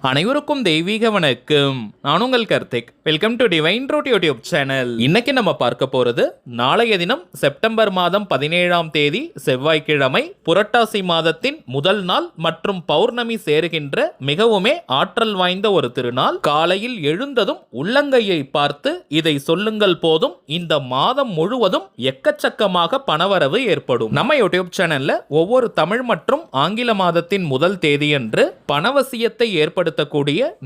அனைவருக்கும் தெய்வீக வணக்கம். நான் உங்கள் Karthik. Welcome to divine root YouTube channel. இன்னைக்கு நம்ம பார்க்க போறது நாளைய தினம் செப்டம்பர் மாதம் 17ஆம் தேதி செவ்வாய்க்கிழமை புரட்டாசி மாதத்தின் முதல் நாள் மற்றும் பௌர்ணமி சேருகின்ற மிகவுமே ஆற்றல் வாய்ந்த ஒரு திருநாள். காலையில் எழுந்ததும் உள்ளங்கையை பார்த்து இதை சொல்லுங்கள் போதும் இந்த மாதம் முழுவதும் எக்கச்சக்கமாக பணவரவு ஏற்படும். நம்ம யூடியூப் சேனல்ல ஒவ்வொரு தமிழ் மற்றும் ஆங்கில மாதத்தின் முதல் தேதியன்று பணவசியத்தை ஏற்படுத்தக்கூடிய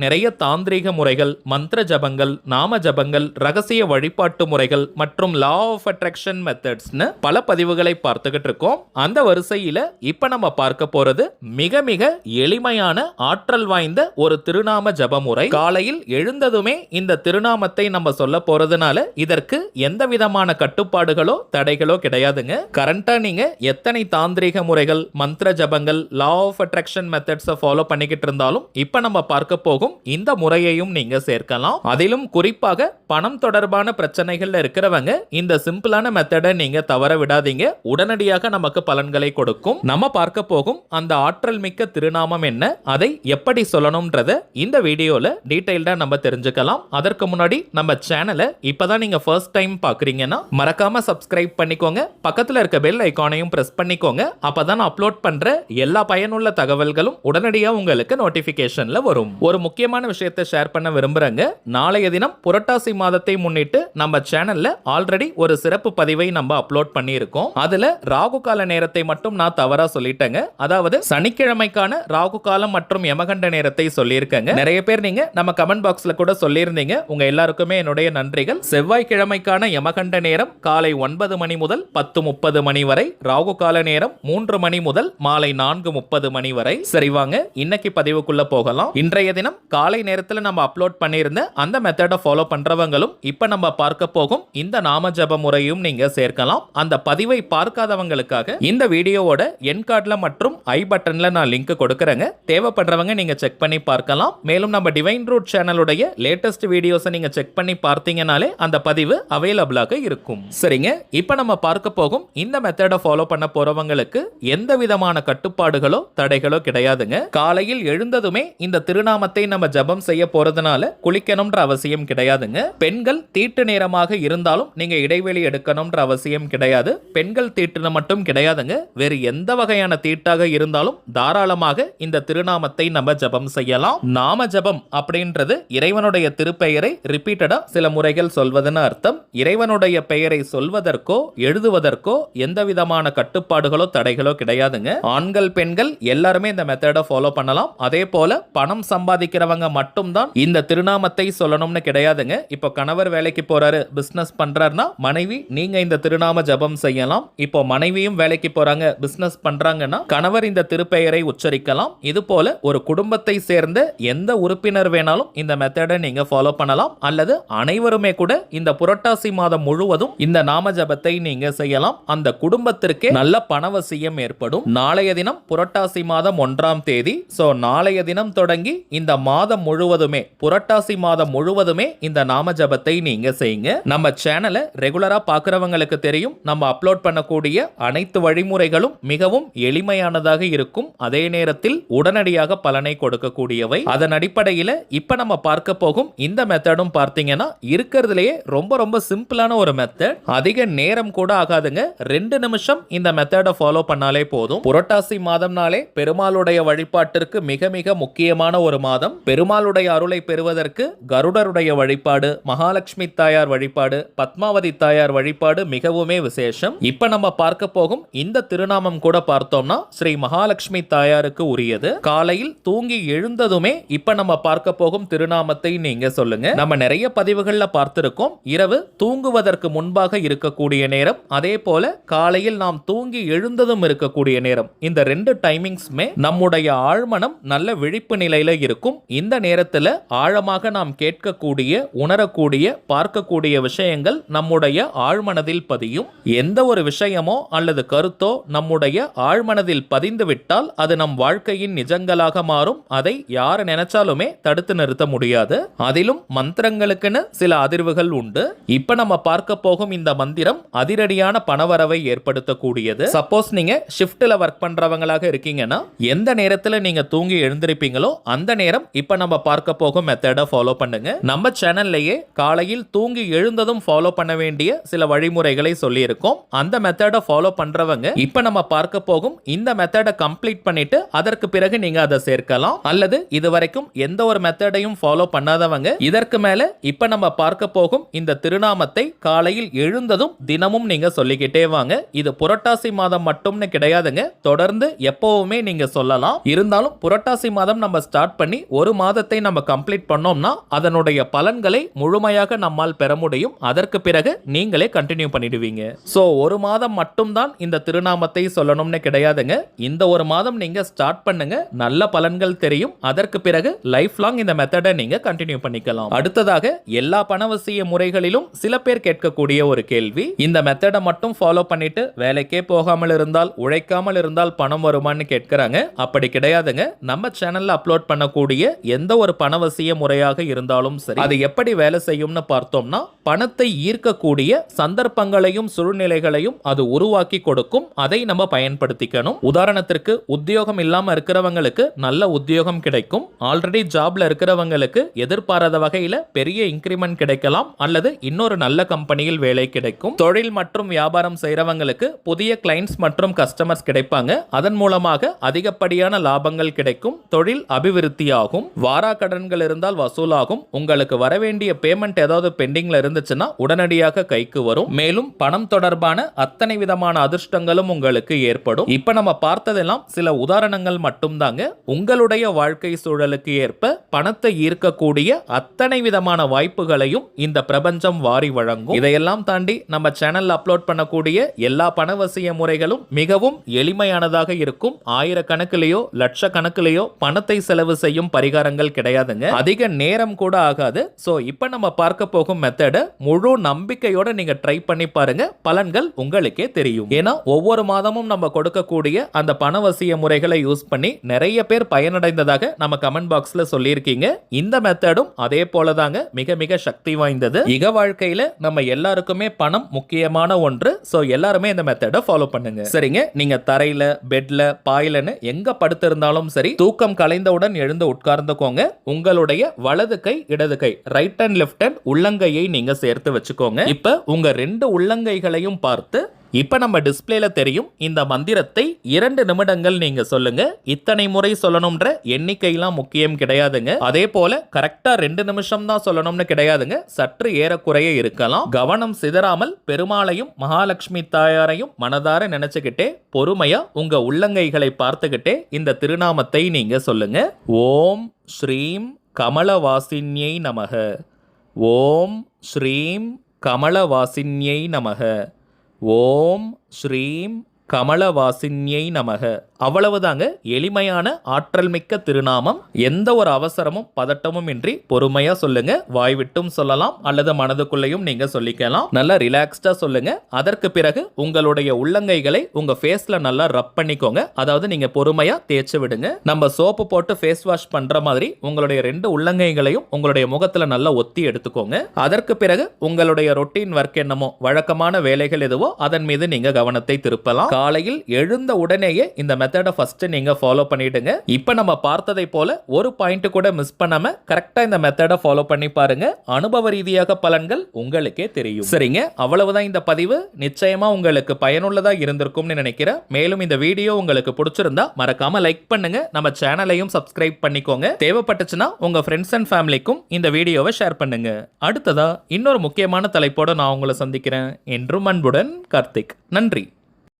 நிறைய தாந்திரீக முறைகள், மந்திர ஜபங்கள், நாம ஜபங்கள், ரகசிய வழிபாட்டு முறைகள் மற்றும் லா ஆஃப் அட்ராக்ஷன் மெத்தட்ஸ்னு பல பதிவுகளை பார்த்துக்கிட்டு இருக்கோம். அந்த வரிசையில இப்ப நம்ம பார்க்க போறது மிக மிக எளிமையான ஆற்றல் வாய்ந்த ஒரு திருநாம ஜப முறை. காலையில் எழுந்ததுமே இந்த திருநாமத்தை நம்ம சொல்ல போறதுனால இதற்கு எந்த விதமான கட்டுப்பாடுகளோ தடைகளோ கிடையாதுங்க. கரண்டா நீங்க எத்தனை தாந்திரீக முறைகள், மந்திர ஜபங்கள், லா ஆஃப் அட்ராக்ஷன் மெத்தட்ஸை ஃபாலோ பண்ணிக்கிட்டு இருந்தாலும் இப்ப நம்ம பார்க்க போகும் இந்த முறையையும் நீங்க சேர்க்கலாம். அதிலும் குறிப்பாக பணம் தொடர்பான பிரச்சனைகள்ல இருக்கிறவங்க இந்த சிம்பிளான மெத்தடை நீங்க தவற விடாதீங்க. உடனடியாக நமக்கு பலன்களை கொடுக்கும். நம்ம பார்க்க போகும் அந்த ஆற்றல் மிக்க திருநாமம் என்ன, அதை எப்படி சொல்லணும்ன்றத இந்த வீடியோல டீடைல்டா நம்ம தெரிஞ்சுக்கலாம். அதற்கு முன்னாடி நம்ம சேனலை இப்பதான் நீங்க ஃபர்ஸ்ட் டைம் பாக்குறீங்கன்னா மறக்காம சப்ஸ்கிரைப் பண்ணிக்கோங்க. பக்கத்துல இருக்க பெல் ஐகானையும் பிரஸ் பண்ணிக்கோங்க. அப்பதான் அப்லோட் பண்ற எல்லா பயனுள்ள தகவல்களும் உடனடியாக உங்களுக்கு நோட்டிபிகேஷன்ல வரும். ஒரு முக்கியமான விஷயத்தை ஷேர் பண்ண விரும்புறேங்க. நாளைய தினம் புரட்டாசி மாதத்தை முன்னிட்டு நம்ம சேனல்ல ஆல்ரெடி ஒரு சிறப்பு பதிவை நம்ம அப்லோட் பண்ணியிருக்கோம். அதுல ராகு கால நேரத்தை மட்டும் நான் தவறா சொல்லிட்டேங்க. அதாவது சனிக்கிழமைக்கான ராகு காலம் மற்றும் யமகண்ட நேரத்தை சொல்லியிருக்கேங்க. நிறைய பேர் நீங்க நம்ம கமெண்ட் பாக்ஸ்ல கூட சொல்லியிருந்தீங்க. உங்க எல்லாருக்குமே என்னுடைய நன்றிகள். செவ்வாய்க்கிழமைக்கான யமகண்ட நேரம் காலை 9 மணி முதல் 10:30 மணி வரை, ராகு கால நேரம் 3 மணி முதல் மாலை 4:30 மணி வரை. சரி வாங்க இன்னைக்கு பதிவுக்குள்ள போகலாம். இன்றைய தினம் காலை நேரத்தில் நம்ம அப்லோட் பண்ணியிருந்த அந்த மெத்தடை ஃபாலோ பண்றவங்களும் இப்ப நம்ம பார்க்க போகும் இந்த நாம ஜப முறையும் நீங்க சேர்க்கலாம். அந்த பதிவை பார்க்காதவங்களுக்காக இந்த வீடியோவோட என் கார்டுல மற்றும் ஐ பட்டன்ல நான் லிங்க் கொடுக்கறேங்க. தேவைப்படுறவங்க நீங்க செக் பண்ணி பார்க்கலாம். மேலும் நம்ம டிவைன் ரூட் சேனலுடைய லேட்டஸ்ட் வீடியோஸை நீங்க செக் பண்ணி பார்த்தீங்கனாலே அந்த பதிவு அவைலபிளாக இருக்கும். சரிங்க, இப்ப நம்ம பார்க்க போகும் இந்த மெத்தடை ஃபாலோ பண்ண போறவங்களுக்கு எந்த விதமான கட்டுப்பாடுகளோ தடைகளோ கிடையாதுங்க. காலையில் எழுந்ததுமே இந்த திருநாமத்தை நம்ம ஜபம் செய்ய போறதுனால குளிக்கணும்ன்ற அவசியம் கிடையாதுங்க. பெண்கள் தீட்டு நேரமாக இருந்தாலும் நீங்க இடைவெளி எடுக்கணும்ன்ற அவசியம் கிடையாது. பெண்கள் தீட்டுன மட்டும் கிடையாதுங்க, வேறு எந்த வகையான தீட்டாக இருந்தாலும் தாராளமாக இந்த திருநாமத்தை நம்ம ஜபம் செய்யலாம். நாம ஜபம் அப்படின்றது இறைவனுடைய திருப்பெயரை ரிப்பீட்டடா சில முறைகள் சொல்வதுன்னு அர்த்தம். இறைவனுடைய பெயரை சொல்வதற்கோ எழுதுவதற்கோ எந்த விதமான கட்டுப்பாடுகளோ தடைகளோ கிடையாதுங்க. ஆண்கள் பெண்கள் எல்லாருமே இந்த மெத்தடை ஃபாலோ பண்ணலாம். அதே போல பணம் சம்பாதிக்கிறவங்க மட்டும்தான் இந்த திருநாமத்தை சொல்லணும்னு கிடையாதுங்க. இப்போ கணவர் வேலைக்கு போறாரு, பிசினஸ் பண்றாருன்னா மனைவி நீங்க இந்த திருநாம ஜபம் செய்யலாம். இப்போ மனைவியும் வேலைக்கு போறாங்க, பிசினஸ் பண்றாங்கன்னா கணவர் இந்த திருப்பெயரை உச்சரிக்கலாம். இது போல ஒரு குடும்பத்தை சேர்ந்த எந்த உறுப்பினர் வேணாலும் இந்த மெத்தடை நீங்க ஃபாலோ பண்ணலாம். அல்லது அனைவருமே கூட இந்த புரட்டாசி மாதம் முழுவதும் இந்த நாம ஜபத்தை நீங்க செய்யலாம். அந்த குடும்பத்திற்கே நல்ல பணவசியம் ஏற்படும். நாளைய தினம் புரட்டாசி மாதம் 1ஆம் தேதி. சோ நாளைய தினம் தொடங்கி இந்த மாதம் முழுவதுமே, புரட்டாசி மாதம் முழுவதுமே இந்த நாம ஜபத்தை நீங்க செய்யுங்க. நம்ம சேனலை ரெகுலரா பார்க்கறவங்களுக்கு தெரியும், நம்ம அப்லோட் பண்ணக்கூடிய அனைத்து வழிமுறைகளும் மிகவும் எளிமையானதாக இருக்கும். அதே நேரத்தில் உடனடியாக பலனை கொடுக்கக்கூடியவை. அதன் அடிப்படையில் இப்ப நம்ம பார்க்க போகும் இந்த மெத்தடும் பார்த்தீங்கன்னா இருக்கிறதுலயே ரொம்ப ரொம்ப சிம்பிளான ஒரு மெத்தட். அதிக நேரம் கூட ஆகாதுங்க. 2 நிமிஷம் இந்த மெத்தடை ஃபாலோ பண்ணாலே போதும். புரட்டாசி மாதம்னாலே பெருமாளுடைய வழிபாட்டிற்கு மிக மிக முக்கியமான ஒரு மாதம். பெருமாளுடைய அருளை பெறுவதற்கு கருடருடைய வழிபாடு, மகாலட்சுமி தாயார் வழிபாடு, பத்மாவதி தாயார் வழிபாடு மிகவுமே விசேஷம். இப்ப நம்ம பார்க்க போகும் இந்த திருநாமம் கூட பார்த்தோம்னா ஸ்ரீ மகாலட்சுமி தாயாருக்கு உரியது. காலையில் தூங்கி எழுந்ததுமே இப்ப நம்ம பார்க்க போகும் திருநாமத்தை நீங்க சொல்லுங்க. நம்ம நிறைய பதிவுகள்ல பார்த்திருக்கோம், இரவு தூங்குவதற்கு முன்பாக இருக்கக்கூடிய நேரம், அதே போல காலையில் நாம் தூங்கி எழுந்ததும் இருக்கக்கூடிய நேரம். இந்த 2 டைமிங்ஸ்மே நம்முடைய ஆழ்மனம் நல்ல விழிப்பு நிலையில இருக்கும். இந்த நேரத்துல ஆழமாக நாம் கேட்கக்கூடிய, உணரக்கூடிய, பார்க்கக்கூடிய விஷயங்கள் நம்முடைய ஆழ்மனதில் பதியும். எந்த ஒரு விஷயமோ அல்லது கருத்தோ நம்முடைய ஆழ்மனதில் பதிந்து விட்டால் அது நம் வாழ்க்கையின் நிஜங்களாக மாறும். அதை யார் நினைச்சாலுமே தடுத்து நிறுத்த முடியாது. அதிலும் மந்திரங்களுக்குன்னு சில அதிர்வுகள் உண்டு. இப்ப நம்ம பார்க்க போகும் இந்த மந்திரம் அதிரடியான பணவரவை ஏற்படுத்தக்கூடியது. சப்போஸ் நீங்க ஷிஃப்ட்ல ஒர்க் பண்றவங்களாக இருக்கீங்கன்னா எந்த நேரத்துல நீங்க தூங்கி எழுந்திருப்பீங்களோ அந்த நேரம் இப்ப நம்ம பார்க்க போகும் மெத்தடை ஃபாலோ பண்ணுங்க. நம்ம சேனல்லையே காலையில் தூங்கி எழுந்ததும் ஃபாலோ பண்ண வேண்டிய சில வழிமுறைகளை சொல்லியிருக்கோம். அந்த மெத்தடை ஃபாலோ பண்றவங்க இப்ப நம்ம பார்க்க போகும் இந்த மெத்தடை கம்ப்ளீட் பண்ணிட்டு அதற்கு பிறகு நீங்க அதை சேர்க்கலாம். அல்லது இதுவரைக்கும் எந்த ஒரு மெத்தடையும் ஃபாலோ பண்ணாதவங்க இதற்கு மேல இப்ப நம்ம பார்க்க போகும் இந்த திருநாமத்தை காலையில் எழுந்ததும் தினமும் நீங்க சொல்லிக்கிட்டே வாங்க. இது புரட்டாசி மாதம் மட்டும்னு கிடையாதுங்க, தொடர்ந்து எப்பவுமே நீங்க சொல்லலாம். இருந்தாலும் புரட்டாசி மாதம் நம்ம ஸ்டார்ட் பண்ணி ஒரு மாதத்தை நம்ம கம்ப்ளீட் பண்ணோம்னா அதனுடைய பலன்களை முழுமையாக நம்மால் பெற முடியும். அதற்கு பிறகு நீங்களே கண்டினியூ பண்ணிடுவீங்க. சோ ஒரு மாதம் மட்டும்தான் இந்த திருநாமத்தை சொல்லணும்னு கிடையாதுங்க. இந்த ஒரு மாதம் நீங்க ஸ்டார்ட் பண்ணுங்க, நல்ல பலன்கள் தெரியும். அதற்கு பிறகு லைஃப் லாங் இந்த மெத்தடை நீங்க கண்டினியூ பண்ணிக்கலாம். அடுத்ததாக எல்லா பணவசிய முறைகளிலும் சில பேர் கேட்கக்கூடிய ஒரு கேள்வி, இந்த மெத்தடை மட்டும் ஃபாலோ பண்ணிட்டு வேலைக்கே போகாமல் இருந்தால் உழைக்காமல் இருந்தால் பணம் வருமான்னு கேட்கிறாங்க. அப்படி கிடையாதுங்க. நம்ம சேனல்ல அப்லோட் பண்ணக்கூடிய எந்த ஒரு பணவசிய முறையாக இருந்தாலும் சரி அது எப்படி வேலை செய்யும்னு பார்த்தோம்னா பணத்தை ஈர்க்கக்கூடிய சந்தர்ப்பங்களையும் சூழ்நிலைகளையும் அது உருவாக்கி கொடுக்கும். அதை நம்ம பயன்படுத்திக்கணும். உதாரணத்திற்கு உத்தியோகம் இல்லாம இருக்கிறவங்களுக்கு நல்ல உத்தியோகம் கிடைக்கும். ஆல்ரெடி ஜாப்ல இருக்கிறவங்களுக்கு எதிர்பாராத வகையில பெரிய இன்கிரிமெண்ட் கிடைக்கலாம் அல்லது இன்னொரு நல்ல கம்பெனியில் வேலை கிடைக்கும். தொழில் மற்றும் வியாபாரம் செய்யறவங்களுக்கு புதிய கிளைண்ட்ஸ் மற்றும் கஸ்டமர்ஸ் கிடைப்பாங்க. அதன் மூலமாக அதிகப்படியான லாபங்கள் கிடைக்கும். தொழில் அபிவிருத்தியாகும். வாரா கடன்கள் இருந்தால் வசூலாகும். உங்களுக்கு வரவேண்டிய பேமெண்ட் ஏதாவது பெண்டிங்ல இருந்துச்சுன்னா உடனடியாக கைக்கு வரும். மேலும் பணம் தொடர்பான அத்தனை விதமான அதிர்ஷ்டங்களும் உங்களுக்கு ஏற்படும். இப்ப நம்ம பார்த்ததெல்லாம் சில உதாரணங்கள் மட்டும்தாங்க. உங்களுடைய வாழ்க்கை சூழலுக்கு ஏற்ப பணத்தை ஈர்க்கக்கூடிய அத்தனை விதமான வாய்ப்புகளையும் இந்த பிரபஞ்சம் வாரி வழங்கும். இதையெல்லாம் தாண்டி நம்ம சேனல்ல அப்லோட் பண்ணக்கூடிய எல்லா பணவசிய முறைகளும் மிகவும் எளிமையானதாக இருக்கும். ஆயிரக்கணக்கிலேயோ லட்சக்கணக்கிலேயோ பணத்தை செலவு செய்யும் பரிகாரங்கள் கிடையாதுங்க. அதிக நேரம் கூட ஆகாது. சோ இப்ப நம்ம பார்க்க போகும் மெத்தட முழு நம்பிக்கையோட நீங்க ட்ரை பண்ணி பாருங்க. பலன்கள் உங்களுக்கே தெரியும். ஏன்னா ஒவ்வொரு மாதமும் நம்ம கொடுக்கக்கூடிய அந்த பணவசிய முறைகளை யூஸ் பண்ணி நிறைய பேர் பயனடைந்ததாக நம்ம கமெண்ட் பாக்ஸ்ல சொல்லியிருக்கீங்க. இந்த மெத்தடும் அதே போலதாங்க, மிக மிக சக்தி வாய்ந்தது. இக வாழ்க்கையில நம்ம எல்லாருக்குமே பணம் முக்கியமான ஒன்று. சோ எல்லாருமே இந்த மெத்தட ஃபாலோ பண்ணுங்க. சரிங்க, நீங்க தரையில பெட்ல பாயிலன்னு எங்க படுத்திருந்தாலும் சரி தூக்கம் கலைந்தவுடன் எழுந்து உட்கார்ந்துக்கோங்க. உங்களுடைய வலது கை இடது கை ரைட் அண்ட் லெஃப்ட் ஹேண்ட் உள்ளங்கையை நீங்க சேர்த்து வச்சுக்கோங்க. இப்ப உங்க ரெண்டு உள்ளங்கைகளையும் பார்த்து இப்ப நம்ம டிஸ்பிளேல தெரியும் இந்த மந்திரத்தை 2 நிமிடங்கள் நீங்க சொல்லுங்க. இத்தனை முறை சொல்லணும்ன்ற எண்ணிக்கையெல்லாம் முக்கியம் கிடையாதுங்க. அதே போல கரெக்டா 2 நிமிஷம் தான் சொல்லணும்னு கிடையாதுங்க. சற்று ஏறக்குறைய இருக்கலாம். கவனம் சிதறாமல் பெருமாளையும் மகாலட்சுமி தாயாரையும் மனதார நினைச்சுக்கிட்டே பொறுமையா உங்க உள்ளங்கைகளை பார்த்துக்கிட்டே இந்த திருநாமத்தை நீங்க சொல்லுங்க. ஓம் ஸ்ரீம் கமலவாசின்யை நமக. ஓம் ஸ்ரீம் கமலவாசின்யை நமக. ஓம் ஸ்ரீம் கமலவாசின்யை நமக. அவ்வளவுதாங்க. எளிமையான ஆற்றல் மிக்க திருநாமம். எந்த ஒரு அவசரமும் பதட்டமும் இன்றி பொறுமையா சொல்லுங்க. வாய் விட்டும் சொல்லலாம் அல்லது மனதுக்குள்ளேயும் நீங்க சொல்லிக்கலாம். நல்லா ரிலாக்ஸ்டா சொல்லுங்க. அதற்கு பிறகு உங்களுடைய உள்ளங்கைகளை உங்க ஃபேஸ்ல நல்லா ரப் பண்ணிக்கோங்க. அதாவது நீங்க பொறுமையா தேய்ச்சி விடுங்க. நம்ம சோப்பு போட்டு ஃபேஸ் வாஷ் பண்ற மாதிரி உங்களுடைய 2 உள்ளங்கைகளையும் உங்களுடைய முகத்துல நல்லா ஒத்தி எடுத்துக்கோங்க. அதற்கு பிறகு உங்களுடைய ரொட்டீன் ஒர்க் என்னமோ வழக்கமான வேலைகள் எதுவோ அதன் மீது நீங்க கவனத்தை திருப்பலாம். காலையில் எழுந்த உடனேயே இந்த மெத்தட ஃபர்ஸ்ட் நீங்க ஃபாலோ பண்ணிடுங்க. இப்போ நம்ம பார்த்ததை போல ஒரு பாயிண்ட் கூட மிஸ் பண்ணாம கரெக்டா இந்த மெத்தட ஃபாலோ பண்ணி பாருங்க. அனுபவ ரீதியாக பலன்கள் உங்களுக்கே தெரியும். சரிங்க, அவ்வளவுதான் இந்த பதிவு. நிச்சயமா உங்களுக்கு பயனுள்ளதா இருந்திருக்கும்னு நினைக்கிறேன். மேலும் இந்த வீடியோ உங்களுக்கு பிடிச்சிருந்தா மறக்காம லைக் பண்ணுங்க. நம்ம சேனலையும் சப்ஸ்கிரைப் பண்ணிக்கோங்க. தேவைப்பட்டுச்சுன்னா உங்க ஃப்ரெண்ட்ஸ் அண்ட் ஃபேமிலிக்கும் இந்த வீடியோவை ஷேர் பண்ணுங்க. அடுத்ததா இன்னொரு முக்கியமான தலைப்போட நான் உங்களை சந்திக்கிறேன். என்றும் அன்புடன் கார்த்திக். நன்றி.